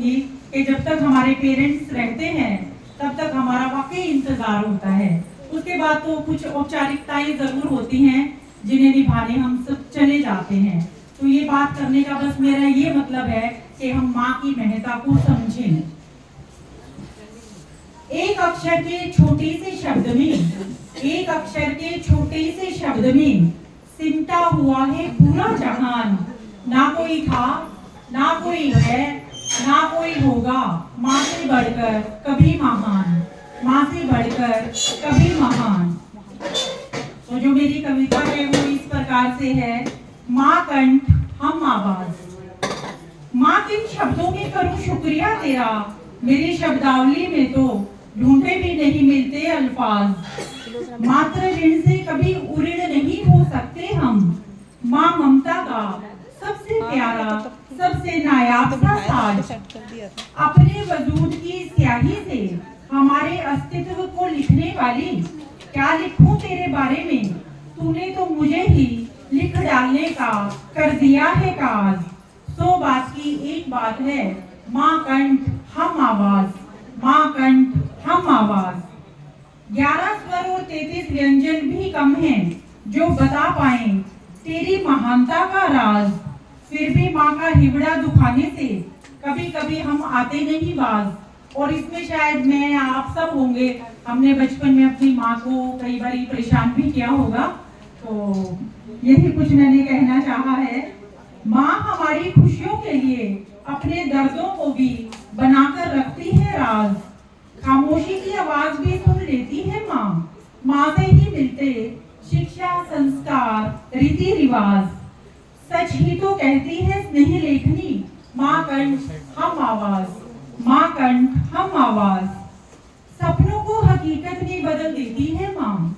कहूंगी कि जब तक हमारे पेरेंट्स रहते हैं तब तक हमारा वाकई इंतजार होता है। उसके बाद तो कुछ औपचारिकताएं जरूर होती हैं जिन्हें निभाने हम सब चले जाते हैं। तो ये बात करने का बस मेरा ये मतलब है कि हम माँ की महत्ता को समझें। एक अक्षर के छोटे से शब्द में, एक अक्षर के छोटे से शब्द में सिमटा हुआ है पूरा जहान। ना कोई था, ना कोई है, ना कोई होगा माँ से बढ़कर कभी महान, माँ से बढ़कर कभी महान। तो जो मेरी कविता है वो इस प्रकार से है। माँ कंठ हम आवाज। माँ किन शब्दों में करूं शुक्रिया तेरा, मेरी शब्दावली में तो ढूंढे भी नहीं मिलते अल्फाज। मात्र ऋण से कभी उऋण नहीं हो सकते हम। माँ ममता का सबसे प्यारा, सबसे नायाब सा साज। अपने वजूद की स्याही से हमारे अस्तित्व को लिखने वाली, क्या लिखूं तेरे बारे में, तूने तो मुझे ही लिख डालने का कर दिया है काज। 100 बात की एक बात है, माँ कंठ हम आवाज, माँ कंठ हम आवाज। 11 स्वर और 33 व्यंजन भी कम हैं जो बता पाए तेरी महानता का राज। फिर भी माँ का हिबड़ा दुखाने से कभी कभी हम आते नहीं बाज। और इसमें शायद मैं, आप सब होंगे, हमने बचपन में अपनी माँ को कई बार परेशान भी किया होगा। तो यही कुछ मैंने कहना चाहा है। माँ हमारी खुशियों के लिए अपने दर्दों को भी बनाकर रखती है राज। खामोशी की आवाज भी सुन लेती है माँ। माँ से ही मिलते शिक्षा, संस्कार, रीति रिवाज। सच ही तो कहती है स्नेह लेखनी, माँ कंठ हम आवाज, माँ कंठ हम आवाज। सपनों को हकीकत में बदल देती है माँ,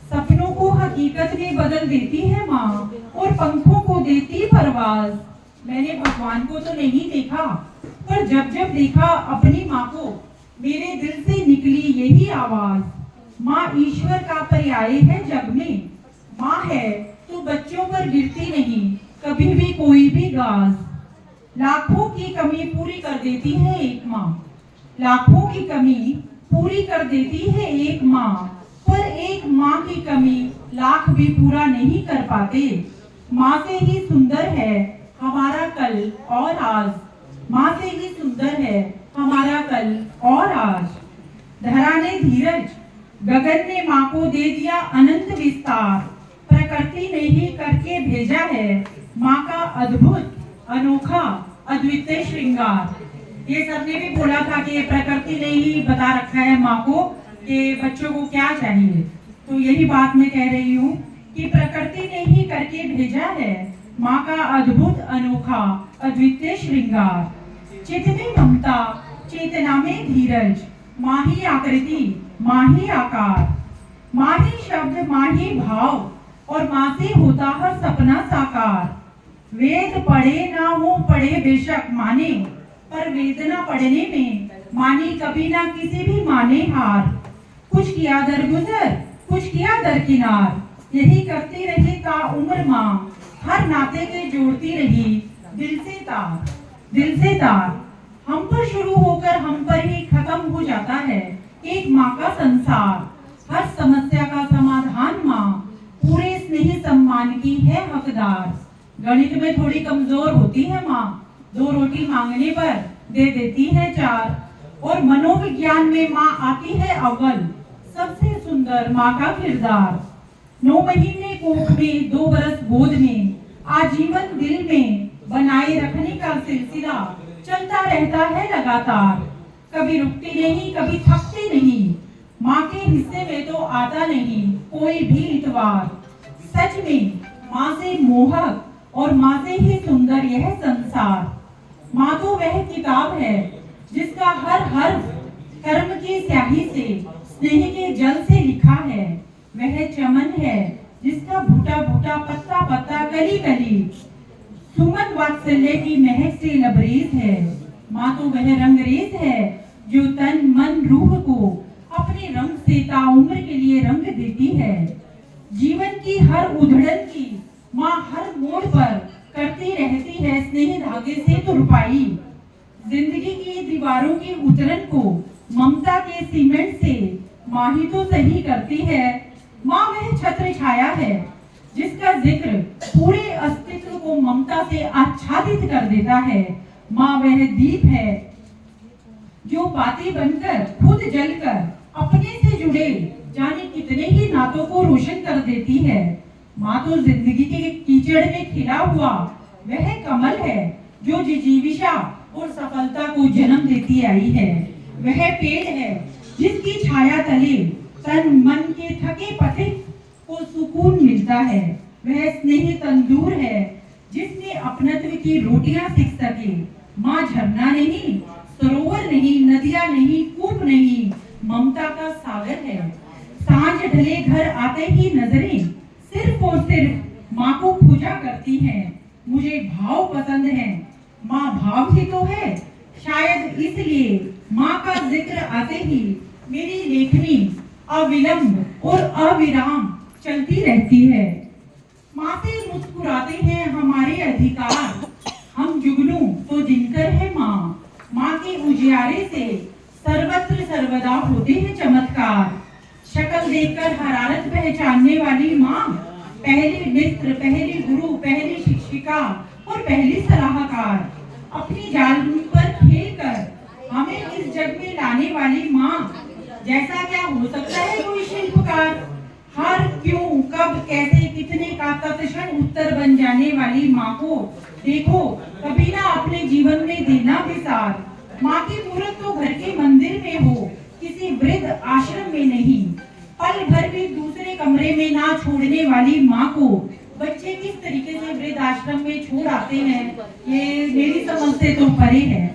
सपनों को हकीकत में बदल देती है माँ, और पंखों को देती परवाज। मैंने भगवान को तो नहीं देखा, पर जब जब देखा अपनी माँ को, मेरे दिल से निकली यही आवाज। माँ ईश्वर का पर्याय है जग में, माँ है तो बच्चों पर गिरती नहीं कभी भी कोई भी गाज। लाखों की कमी पूरी कर देती है एक माँ, लाखों की कमी पूरी कर देती है एक माँ, पर एक माँ की कमी लाख भी पूरा नहीं कर पाते। माँ से ही सुंदर है हमारा कल और आज, माँ से ही सुंदर है हमारा कल और आज। धरा ने धीरज, गगन ने माँ को दे दिया अनंत विस्तार। प्रकृति ने ही करके भेजा है माँ का अद्भुत, अनोखा, अद्वितीय श्रृंगार। ये सबने भी बोला था कि प्रकृति ने ही बता रखा है माँ को कि बच्चों को क्या चाहिए। तो यही बात मैं कह रही हूँ कि प्रकृति ने ही करके भेजा है माँ का अद्भुत, अनोखा, अद्वितीय श्रृंगार। चित में ममता, चेतना में धीरज, माँ ही आकृति, माँ ही आकार, माँ ही शब्द, माँ ही भाव, और माँ से होता हर सपना साकार। वेद पढ़े ना हो पढ़े बेशक माने, पर वेदना पढ़ने में मानी कभी ना किसी भी माने हार। कुछ किया दरगुजर, कुछ किया दरकिनार, यही करती रही ता उम्र माँ, हर नाते के जोड़ती रही दिल से तार, दिल से तार। हम पर शुरू होकर हम पर ही खत्म हो जाता है एक माँ का संसार। हर समस्या का समाधान माँ पूरे स्नेह सम्मान की है हकदार। गणित में थोड़ी कमजोर होती है माँ, 2 रोटी मांगने पर दे देती है 4। और मनोविज्ञान में माँ आती है अव्वल, सबसे सुंदर माँ का किरदार। 9 महीने कोख में, 2 बरस गोद में, आजीवन दिल में बनाए रखने का सिलसिला चलता रहता है लगातार। कभी रुकती नहीं, कभी थकती नहीं, माँ के हिस्से में तो आता नहीं कोई भी इतवार। सच में माँ से मोहक और माँ से ही सुंदर यह संसार। माँ तो वह किताब है जिसका हर हर्फ कर्म की स्याही से, स्नेह के जल से लिखा है। वह चमन है जिसका भूटा भूटा, पत्ता पत्ता, कली कली सुमन वात्सल्य की महक से लबरेज है। माँ तो वह रंगरेज है जो तन मन रूह को अपने रंग से ताउम्र के लिए रंग देती है। जीवन की हर उधड़न की माँ हर मोड़ पर करती रहती है स्नेह धागे से तुरपाई। जिंदगी की दीवारों के उतरन को ममता के सीमेंट से माँ ही तो सही करती है। माँ वह छत्र छाया है जिसका जिक्र पूरे अस्तित्व को ममता से आच्छादित कर देता है। माँ वह दीप है जो बाती बनकर खुद जलकर अपने से जुड़े जाने कितने ही नातों को रोशन कर देती है। माँ तो जिंदगी के कीचड़ में खिला हुआ वह कमल है जो जिजीविषा और सफलता को जन्म देती आई है। वह पेड़ है जिसकी छाया तले तन मन के थके पथिक को सुकून मिलता है। वह स्नेही तंदूर है जिसने अपनत्व की रोटियां सीख सके। माँ झरना नहीं, सरोवर नहीं, नदियां नहीं, कूप नहीं, ममता का सागर है। सांझ ढले घर आते ही नजरें सिर्फ और सिर्फ माँ को पूजा करती हैं। मुझे भाव पसंद है, माँ भाव ही तो है। शायद इसलिए माँ का जिक्र आते ही मेरी लेखनी अविलंब और अविराम चलती रहती है। माँ से मुस्कुराते हैं हमारे अधिकार, हम जुगनू तो जिनकर है माँ। माँ के उजियारे से सर्वत्र सर्वदा होते हैं चमत्कार। शक्ल देखकर हरारत पहचानने वाली माँ, पहली मित्र, पहली गुरु, पहली शिक्षिका और पहली सलाहकार। अपनी जाल पर खेल कर हमें इस जग में लाने वाली माँ जैसा क्या हो सकता है कोई शिल्पकार। हर क्यों, कब, कैसे, कितने का तत्क्षण उत्तर बन जाने वाली माँ को देखो कभी ना अपने जीवन में देना विसार। माँ की मूर्त तो घर के मंदिर में हो, किसी वृद्ध आश्रम में नहीं। पल भर भी दूसरे कमरे में ना छोड़ने वाली माँ को बच्चे किस तरीके से वृद्ध आश्रम में छोड़ आते हैं, ये मेरी समझ से तो परे है।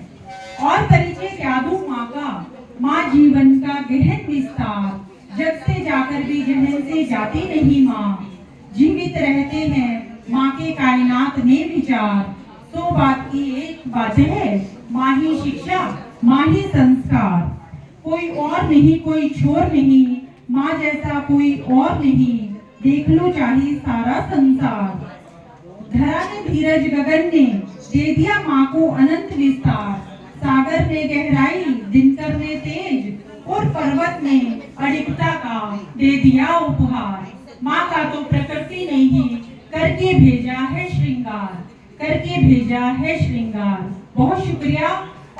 और परिचय क्या दूं माँ का, माँ जीवन का गहन विस्तार। जग से जाकर भी जहन से जाती नहीं माँ, जीवित रहते हैं माँ के कायनात में विचार। सो बात की एक बात है, माँ ही शिक्षा, माँ ही संस्कार। कोई और नहीं, कोई छोर नहीं, माँ जैसा कोई और नहीं। देख लो चाहे सारा संसार। धरा ने धीरज, गगन ने दे दिया माँ को अनंत विस्तार। सागर ने गहराई, दिनकर ने तेज और पर्वत ने अडिगता का दे दिया उपहार। माँ का तो प्रकृति ने ही करके भेजा है श्रृंगार, करके भेजा है श्रृंगार। बहुत शुक्रिया।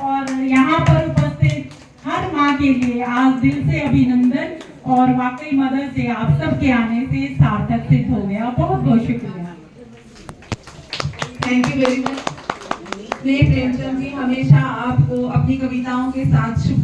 और यहाँ पर उपस्थित हर माँ के लिए आज दिल से अभिनंदन। और वाकई मदर से आप सबके आने से सार्थक सिद्ध हो गया। बहुत बहुत शुक्रिया। Thank you very much. Premchand ji हमेशा आपको अपनी कविताओं के साथ